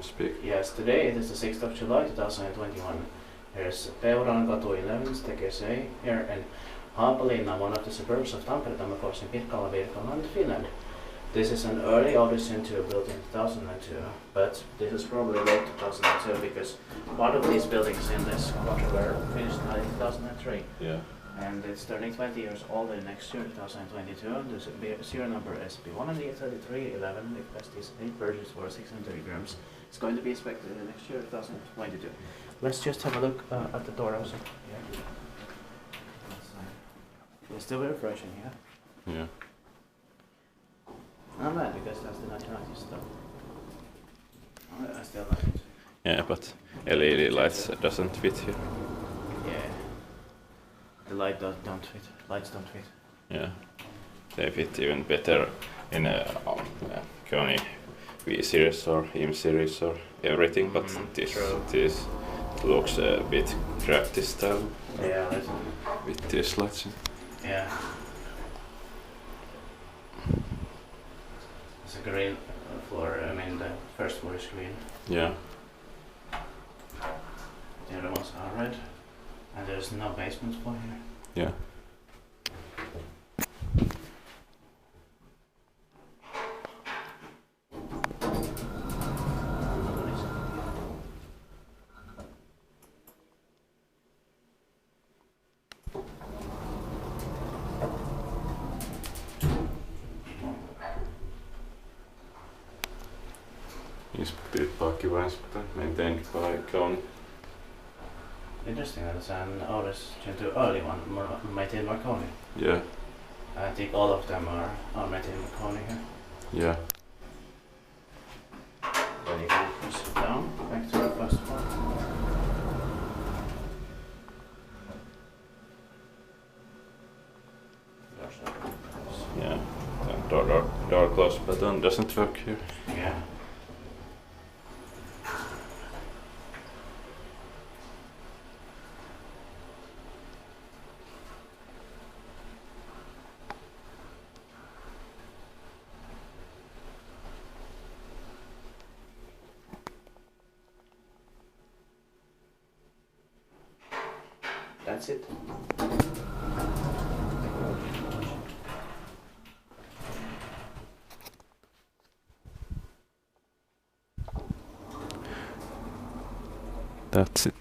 speak. Yes, today it is the 6th of July 2021. Here's Peurankatu 11, Stekes A, here in Haapalinna, one of the suburbs of Tampere, Finland, Finland. This is an early Otis built in 2002, but this is probably late 2002 because part of these buildings in this quarter were finished in 2003. Yeah. And it's turning 20 years old in next year, 2022. The serial number is B13311. The capacity is 8 versions for 630 grams. It's going to be inspected in next year, 2022. Let's just have a look at the door also. Yeah. It's still very fresh in here. Yeah. Not bad because that's the 1990s stuff. I still like it. Yeah, but LED lights doesn't fit here. Yeah. The don't fit. Lights don't fit. Yeah. They fit even better in a Koni V series or M series or everything, but this looks a bit crafty style. Yeah, with these lights. Yeah. It's a green floor. I mean, the first floor is green. Yeah. The other ones are red. And there's no basement floor here. Yeah. Inspired by maintained by Koni. Interesting that it's an Otis Gen 2 early one, maintained by Koni. Yeah. I think all of them are maintained by Koni here. Yeah. Then you can sit down, back to the first floor. Yeah. The door close button doesn't work here. Yeah. That's it. That's it.